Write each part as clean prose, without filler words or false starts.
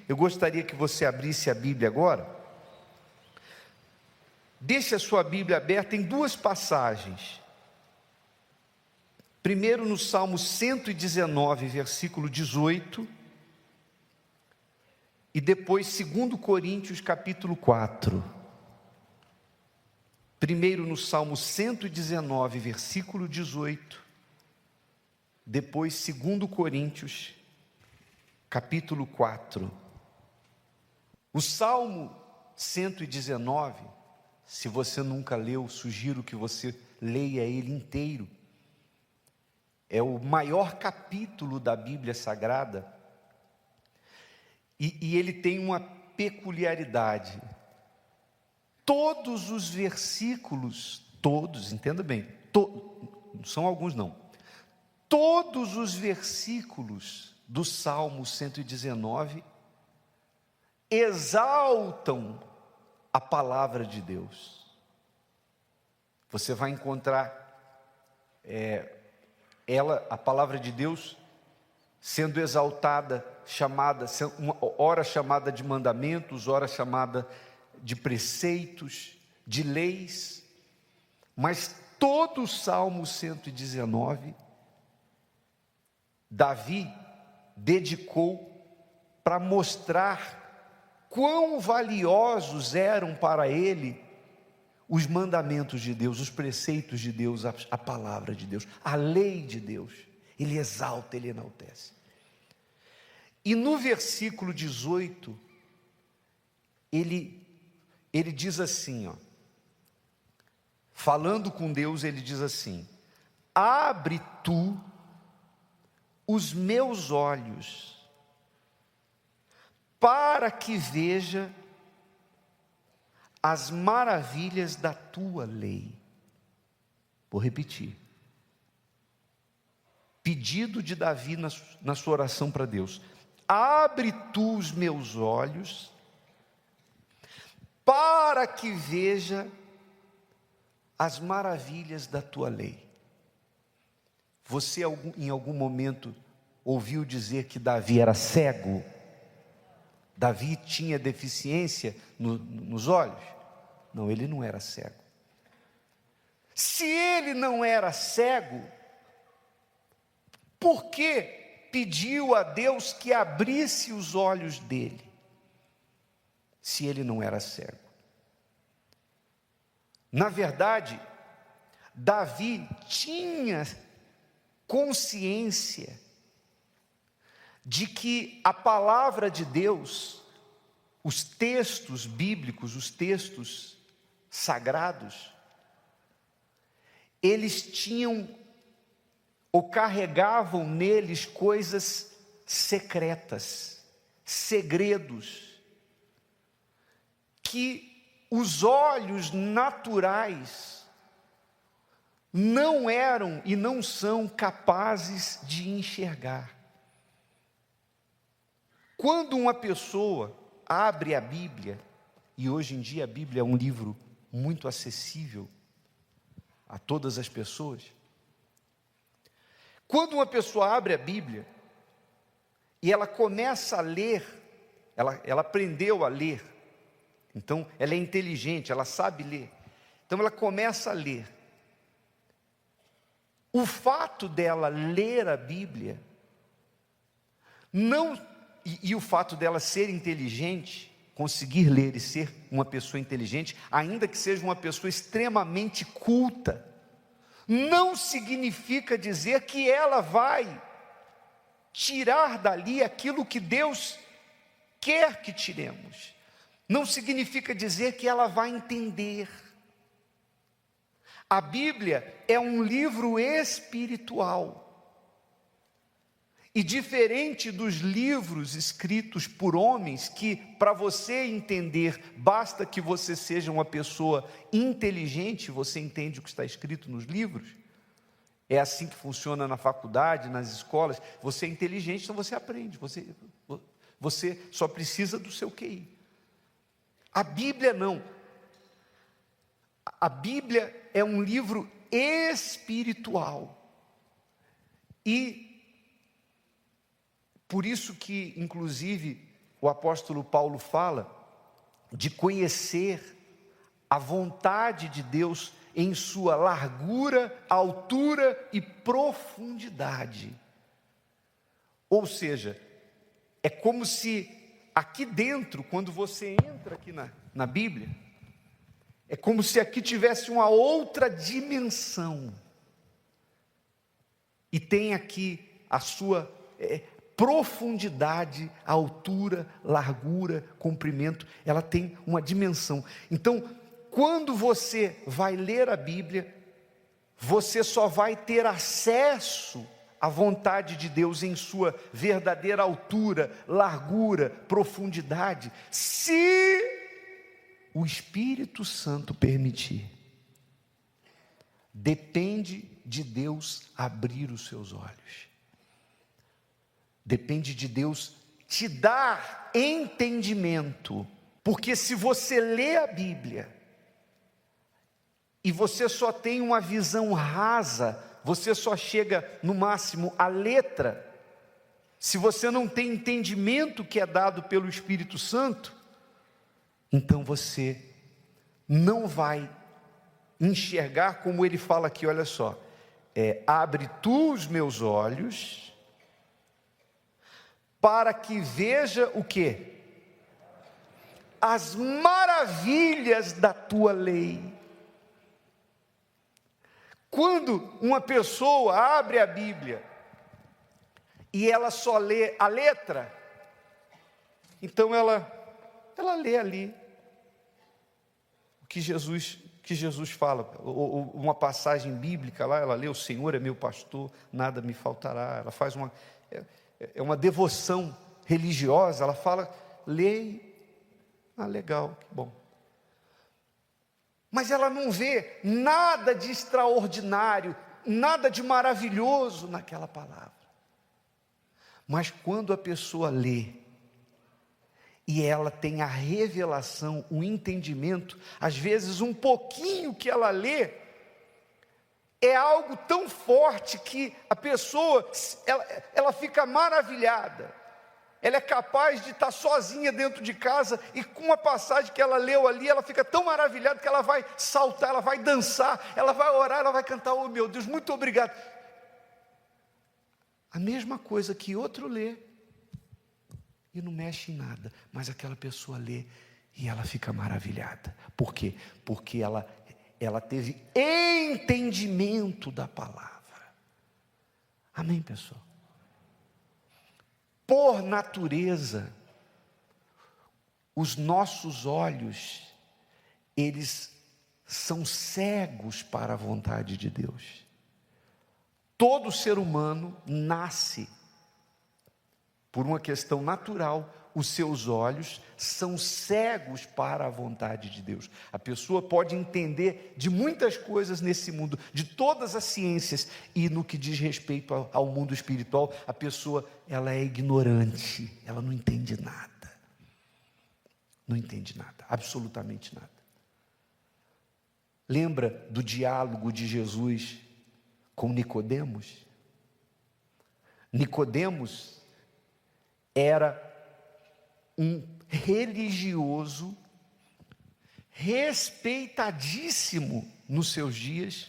Eu gostaria que você abrisse a Bíblia agora. Deixe a sua Bíblia aberta em duas passagens. Primeiro no Salmo 119, versículo 18. E depois 2 Coríntios, capítulo 4. Primeiro no Salmo 119, versículo 18. Depois 2 Coríntios, capítulo 4. O Salmo 119, se você nunca leu, sugiro que você leia ele inteiro. É o maior capítulo da Bíblia Sagrada. E ele tem uma peculiaridade. Todos os versículos, todos, entenda bem, não são alguns não. Todos os versículos do Salmo 119 exaltam a palavra de Deus. Você vai encontrar a palavra de Deus sendo exaltada, ora chamada de mandamentos, ora chamada de preceitos, de leis, mas todo o Salmo 119, Davi dedicou para mostrar quão valiosos eram para ele os mandamentos de Deus, os preceitos de Deus, a palavra de Deus, a lei de Deus. Ele exalta, ele enaltece. E no versículo 18, ele diz assim, falando com Deus, ele diz assim: abre tu os meus olhos, para que veja as maravilhas da tua lei. Vou repetir. Pedido de Davi na sua oração para Deus: abre tu os meus olhos, para que veja as maravilhas da tua lei. Você em algum momento ouviu dizer que Davi era cego? Davi tinha deficiência nos olhos? Não, ele não era cego. Se ele não era cego, por que pediu a Deus que abrisse os olhos dele, se ele não era cego? Na verdade, Davi tinha consciência de que a palavra de Deus, os textos bíblicos, os textos sagrados, eles tinham ou carregavam neles coisas secretas, segredos, que os olhos naturais não eram e não são capazes de enxergar. Quando uma pessoa abre a Bíblia, e hoje em dia a Bíblia é um livro muito acessível a todas as pessoas, quando uma pessoa abre a Bíblia e ela começa a ler, ela aprendeu a ler, então ela é inteligente, ela sabe ler, então ela começa a ler. O fato dela ler a Bíblia, e o fato dela ser inteligente, conseguir ler e ser uma pessoa inteligente, ainda que seja uma pessoa extremamente culta, não significa dizer que ela vai tirar dali aquilo que Deus quer que tiremos. Não significa dizer que ela vai entender. A Bíblia é um livro espiritual. E diferente dos livros escritos por homens, que para você entender, basta que você seja uma pessoa inteligente, você entende o que está escrito nos livros. É assim que funciona na faculdade, nas escolas. Você é inteligente, então você aprende. Você só precisa do seu QI. A Bíblia não. A Bíblia é um livro espiritual. E por isso que, inclusive, o apóstolo Paulo fala de conhecer a vontade de Deus em sua largura, altura e profundidade. Ou seja, é como se aqui dentro, quando você entra aqui na Bíblia, é como se aqui tivesse uma outra dimensão. E tem aqui a sua profundidade, altura, largura, comprimento, ela tem uma dimensão. Então, quando você vai ler a Bíblia, você só vai ter acesso à vontade de Deus em sua verdadeira altura, largura, profundidade, se o Espírito Santo permitir. Depende de Deus abrir os seus olhos. Depende de Deus te dar entendimento. Porque se você lê a Bíblia e você só tem uma visão rasa, você só chega no máximo à letra, se você não tem entendimento que é dado pelo Espírito Santo, então você não vai enxergar como ele fala aqui, olha só, abre tu os meus olhos, para que veja o quê? As maravilhas da tua lei. Quando uma pessoa abre a Bíblia e ela só lê a letra, então ela lê ali o que Jesus fala, ou uma passagem bíblica lá, ela lê: o Senhor é meu pastor, nada me faltará. Ela faz uma devoção religiosa, ela fala, lê, legal, que bom. Mas ela não vê nada de extraordinário, nada de maravilhoso naquela palavra. Mas quando a pessoa lê, e ela tem a revelação, o entendimento, às vezes um pouquinho que ela lê, é algo tão forte que a pessoa, ela fica maravilhada. Ela é capaz de estar sozinha dentro de casa e com uma passagem que ela leu ali, ela fica tão maravilhada que ela vai saltar, ela vai dançar, ela vai orar, ela vai cantar: oh meu Deus, muito obrigado. A mesma coisa que outro lê e não mexe em nada, mas aquela pessoa lê e ela fica maravilhada. Por quê? Porque ela teve entendimento da palavra. Amém, pessoal? Por natureza, os nossos olhos, eles são cegos para a vontade de Deus. Todo ser humano nasce, por uma questão natural, os seus olhos são cegos para a vontade de Deus. A pessoa pode entender de muitas coisas nesse mundo, de todas as ciências, e no que diz respeito ao mundo espiritual, a pessoa, ela é ignorante, ela não entende nada. Não entende nada, absolutamente nada. Lembra do diálogo de Jesus com Nicodemos? Nicodemos era um religioso, respeitadíssimo nos seus dias,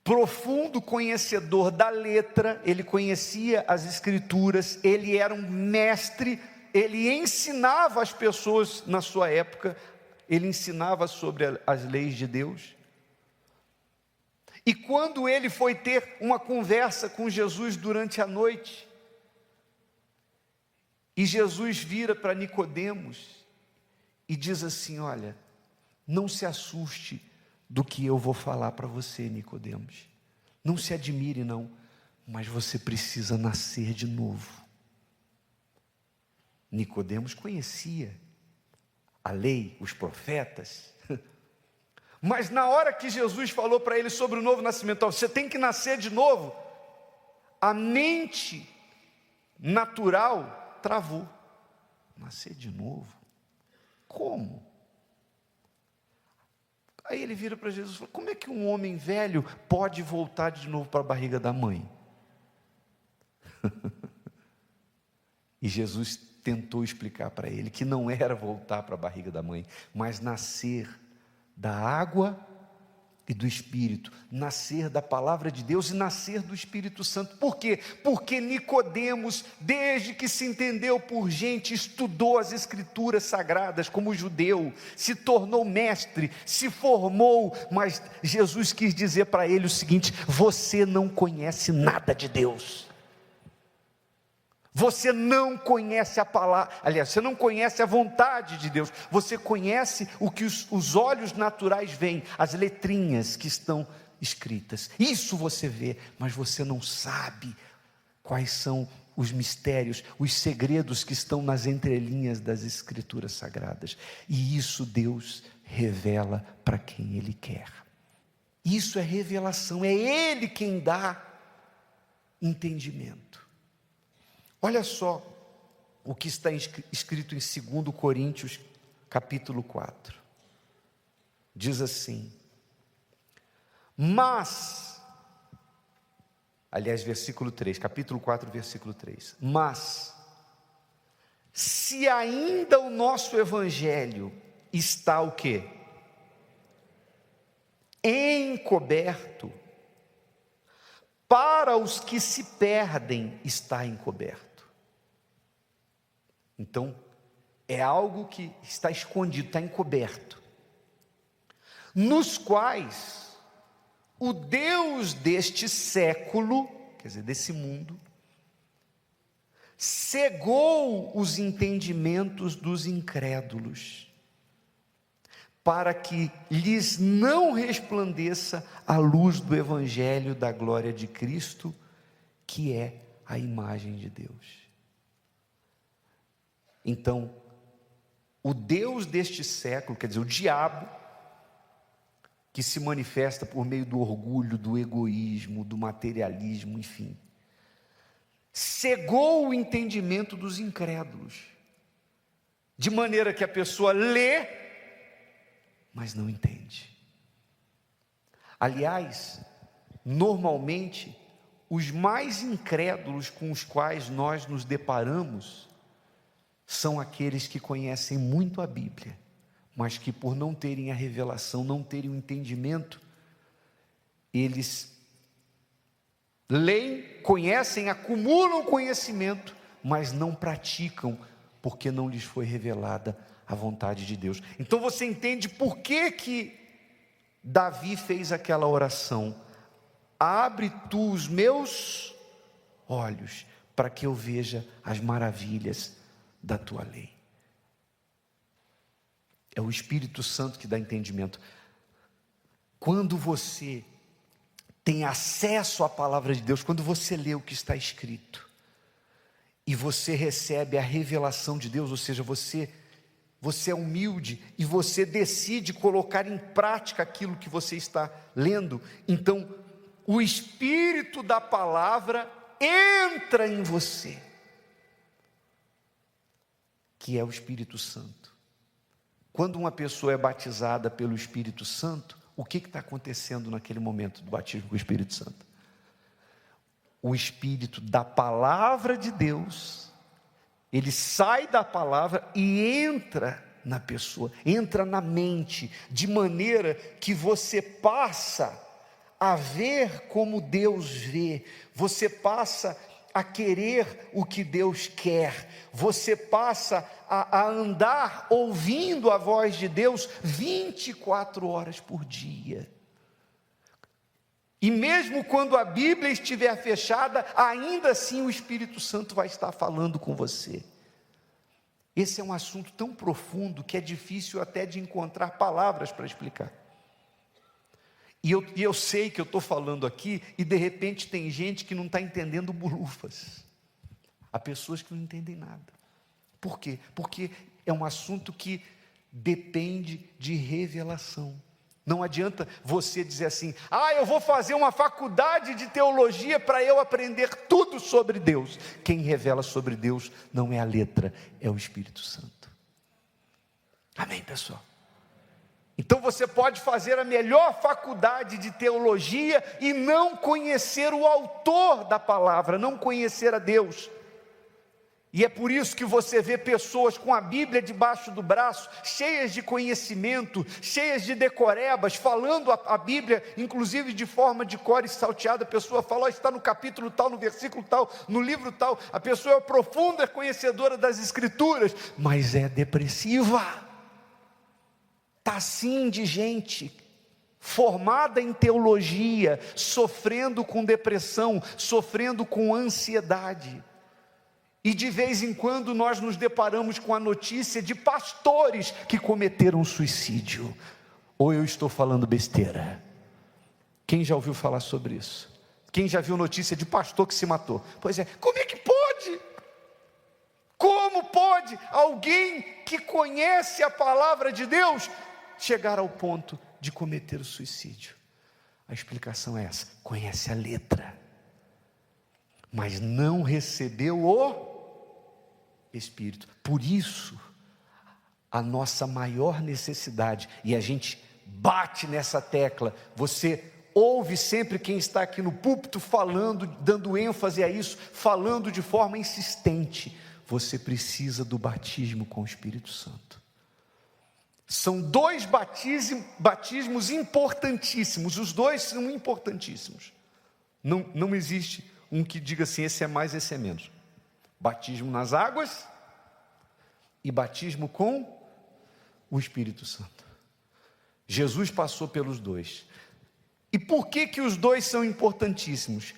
profundo conhecedor da letra, ele conhecia as Escrituras, ele era um mestre, ele ensinava as pessoas na sua época, ele ensinava sobre as leis de Deus. E quando ele foi ter uma conversa com Jesus durante a noite, e Jesus vira para Nicodemos e diz assim: olha, não se assuste do que eu vou falar para você, Nicodemos. Não se admire não, mas você precisa nascer de novo. Nicodemos conhecia a lei, os profetas, mas na hora que Jesus falou para ele sobre o novo nascimento, você tem que nascer de novo, a mente natural travou. Nascer de novo? Como? Aí ele vira para Jesus e fala: como é que um homem velho pode voltar de novo para a barriga da mãe? E Jesus tentou explicar para ele que não era voltar para a barriga da mãe, mas nascer da água e do Espírito, nascer da palavra de Deus e nascer do Espírito Santo. Por quê? Porque Nicodemos, desde que se entendeu por gente, estudou as Escrituras Sagradas como judeu, se tornou mestre, se formou, mas Jesus quis dizer para ele o seguinte: você não conhece nada de Deus. Você não conhece a palavra, aliás, você não conhece a vontade de Deus, você conhece o que os olhos naturais veem, as letrinhas que estão escritas, isso você vê, mas você não sabe quais são os mistérios, os segredos que estão nas entrelinhas das Escrituras Sagradas, e isso Deus revela para quem Ele quer. Isso é revelação, é Ele quem dá entendimento. Olha só o que está escrito em 2 Coríntios, capítulo 4. Diz assim: mas, aliás, versículo 3, capítulo 4, versículo 3. Mas, se ainda o nosso evangelho está o quê? Encoberto, para os que se perdem está encoberto. Então, é algo que está escondido, está encoberto, nos quais o Deus deste século, quer dizer, desse mundo, cegou os entendimentos dos incrédulos, para que lhes não resplandeça a luz do evangelho da glória de Cristo, que é a imagem de Deus. Então, o Deus deste século, quer dizer, o diabo, que se manifesta por meio do orgulho, do egoísmo, do materialismo, enfim, cegou o entendimento dos incrédulos, de maneira que a pessoa lê, mas não entende. Aliás, normalmente, os mais incrédulos com os quais nós nos deparamos são aqueles que conhecem muito a Bíblia, mas que por não terem a revelação, não terem o entendimento, eles leem, conhecem, acumulam conhecimento, mas não praticam, porque não lhes foi revelada a vontade de Deus. Então você entende por que Davi fez aquela oração: abre tu os meus olhos, para que eu veja as maravilhas da tua lei. É o Espírito Santo que dá entendimento. Quando você tem acesso à palavra de Deus, quando você lê o que está escrito, e você recebe a revelação de Deus, ou seja, você é humilde, e você decide colocar em prática aquilo que você está lendo, então o Espírito da palavra entra em você, que é o Espírito Santo. Quando uma pessoa é batizada pelo Espírito Santo, o que está acontecendo naquele momento do batismo com o Espírito Santo? O Espírito da palavra de Deus, ele sai da palavra e entra na pessoa, entra na mente, de maneira que você passa a ver como Deus vê, você passa a querer o que Deus quer, você passa a andar ouvindo a voz de Deus 24 horas por dia. E mesmo quando a Bíblia estiver fechada, ainda assim o Espírito Santo vai estar falando com você. Esse é um assunto tão profundo que é difícil até de encontrar palavras para explicar. E eu sei que eu estou falando aqui, e de repente tem gente que não está entendendo bolufas. Há pessoas que não entendem nada. Por quê? Porque é um assunto que depende de revelação. Não adianta você dizer assim: eu vou fazer uma faculdade de teologia para eu aprender tudo sobre Deus. Quem revela sobre Deus não é a letra, é o Espírito Santo. Amém, pessoal? Então você pode fazer a melhor faculdade de teologia e não conhecer o autor da palavra, não conhecer a Deus. E é por isso que você vê pessoas com a Bíblia debaixo do braço, cheias de conhecimento, cheias de decorebas, falando a Bíblia, inclusive de forma de cor e salteada. A pessoa fala, oh, está no capítulo tal, no versículo tal, no livro tal. A pessoa é profunda conhecedora das Escrituras, mas é depressiva. Está assim de gente formada em teologia, sofrendo com depressão, sofrendo com ansiedade. E de vez em quando nós nos deparamos com a notícia de pastores que cometeram suicídio. Ou eu estou falando besteira? Quem já ouviu falar sobre isso? Quem já viu notícia de pastor que se matou? Pois é, como é que pode? Como pode alguém que conhece a palavra de Deus chegar ao ponto de cometer o suicídio? A explicação é essa: conhece a letra, mas não recebeu o Espírito. Por isso, a nossa maior necessidade, e a gente bate nessa tecla, você ouve sempre quem está aqui no púlpito falando, dando ênfase a isso, falando de forma insistente, você precisa do batismo com o Espírito Santo. São dois batismos importantíssimos, os dois são importantíssimos. Não existe um que diga assim, esse é mais, esse é menos. Batismo nas águas e batismo com o Espírito Santo. Jesus passou pelos dois. E por que os dois são importantíssimos?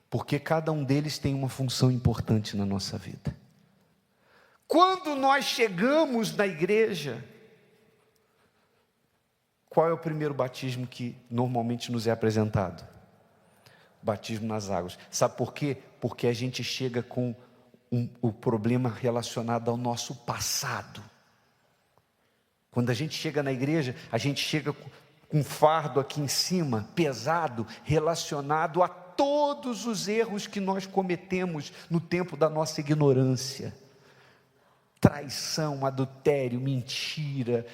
Porque cada um deles tem uma função importante na nossa vida. Quando nós chegamos na igreja, qual é o primeiro batismo que normalmente nos é apresentado? Batismo nas águas. Sabe por quê? Porque a gente chega com o problema relacionado ao nosso passado. Quando a gente chega na igreja, a gente chega com um fardo aqui em cima, pesado, relacionado a todos os erros que nós cometemos no tempo da nossa ignorância. Traição, adultério, mentira,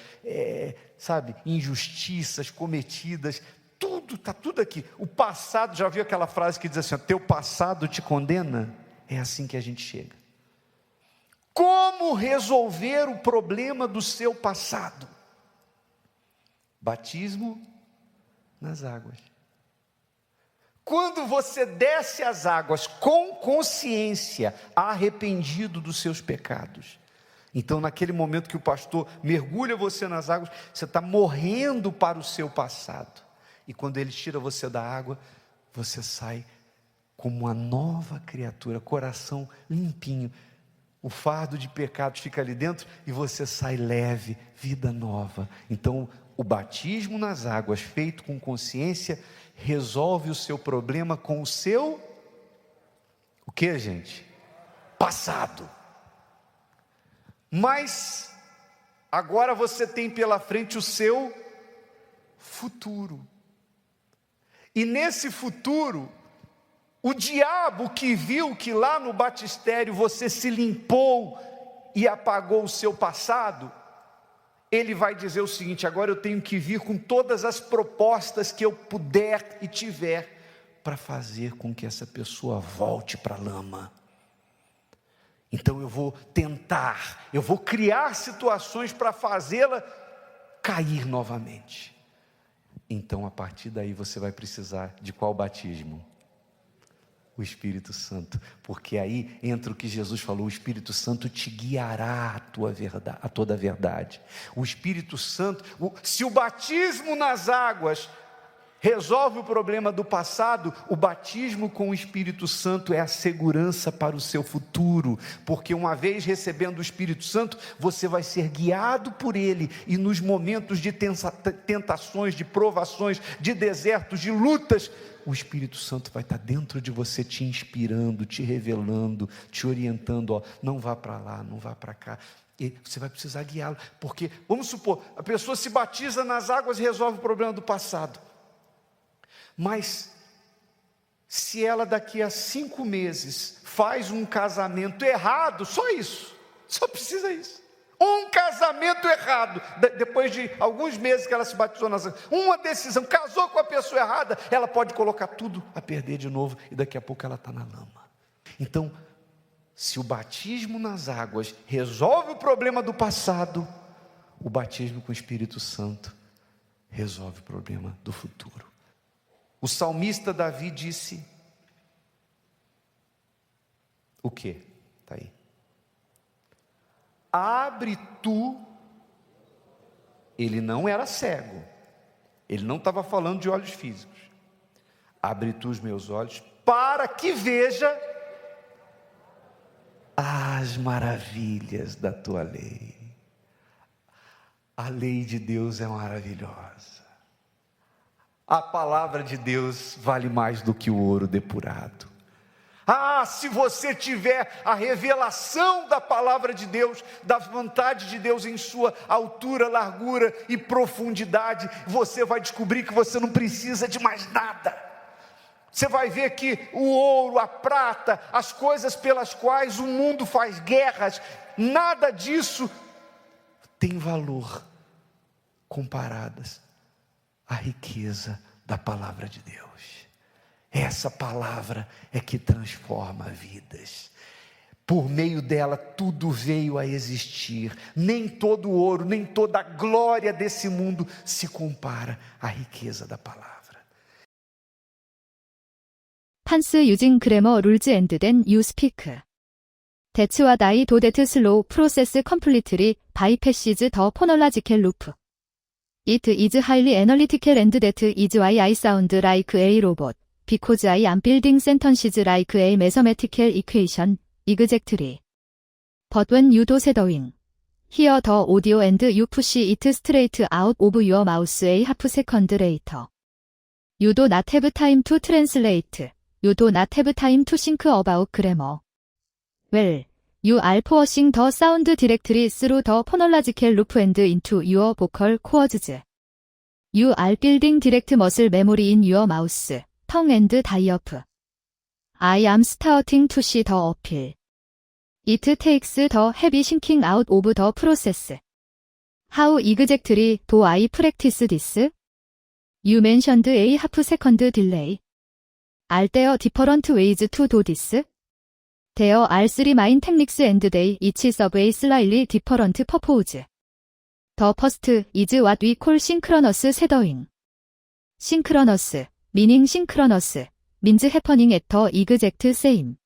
injustiças cometidas, tudo, está tudo aqui. O passado, já viu aquela frase que diz assim, teu passado te condena? É assim que a gente chega. Como resolver o problema do seu passado? Batismo nas águas. Quando você desce as águas com consciência, arrependido dos seus pecados, então naquele momento que o pastor mergulha você nas águas, você está morrendo para o seu passado, e quando ele tira você da água, você sai como uma nova criatura, coração limpinho, o fardo de pecados fica ali dentro, e você sai leve, vida nova. Então o batismo nas águas, feito com consciência, resolve o seu problema com o seu, o que, gente? Passado. Mas agora você tem pela frente o seu futuro. E nesse futuro, o diabo que viu que lá no batistério você se limpou e apagou o seu passado, ele vai dizer o seguinte: agora eu tenho que vir com todas as propostas que eu puder e tiver, para fazer com que essa pessoa volte para a lama. Então eu vou tentar, eu vou criar situações para fazê-la cair novamente. Então a partir daí você vai precisar de qual batismo? O Espírito Santo, porque aí entra o que Jesus falou: o Espírito Santo te guiará a toda a verdade. O Espírito Santo, se o batismo nas águas resolve o problema do passado, o batismo com o Espírito Santo é a segurança para o seu futuro, porque uma vez recebendo o Espírito Santo, você vai ser guiado por Ele, e nos momentos de tentações, de provações, de desertos, de lutas, o Espírito Santo vai estar dentro de você, te inspirando, te revelando, te orientando, não vá para lá, não vá para cá. E você vai precisar guiá-lo, porque, vamos supor, a pessoa se batiza nas águas e resolve o problema do passado. Mas, se ela daqui a 5 meses faz um casamento errado, só isso, só precisa isso. Um casamento errado, depois de alguns meses que ela se batizou nas águas, uma decisão, casou com a pessoa errada, ela pode colocar tudo a perder de novo, e daqui a pouco ela está na lama. Então, Se o batismo nas águas resolve o problema do passado, o batismo com o Espírito Santo resolve o problema do futuro. O salmista Davi disse o quê? Está aí. Abre tu. Ele não era cego. Ele não estava falando de olhos físicos. Abre tu os meus olhos para que veja as maravilhas da tua lei. A lei de Deus é maravilhosa. A palavra de Deus vale mais do que o ouro depurado. Ah, se você tiver a revelação da palavra de Deus, da vontade de Deus em sua altura, largura e profundidade, você vai descobrir que você não precisa de mais nada. Você vai ver que o ouro, a prata, as coisas pelas quais o mundo faz guerras, nada disso tem valor comparadas à riqueza da palavra de Deus. Essa palavra é que transforma vidas. Por meio dela tudo veio a existir. Nem todo o ouro, nem toda a glória desse mundo se compara à riqueza da palavra. 판스 유징 그래머 룰즈 앤드 댄 유 스피크. 대츠와 다이 도데트 슬로우 프로세스 컴플리트리 바이 패시즈 더 포널라지켈 루프. It is highly analytical and that is why I sound like a robot. Because I am building sentences like a mathematical equation, exactly. But when you do shadowing, hear the audio and you push it straight out of your mouth a half second later. You do not have time to translate. You do not have time to think about grammar. Well, you are forcing the sound directly through the phonological loop and into your vocal cords. You are building direct muscle memory in your mouth, tongue and diaphragm. I am starting to see the appeal. It takes the heavy thinking out of the process. How exactly do I practice this? You mentioned a half second delay. Are there different ways to do this? There are three main techniques and they each serve a slightly different purpose. The first is what we call synchronous shadowing. Synchronous, meaning synchronous, means happening at the exact same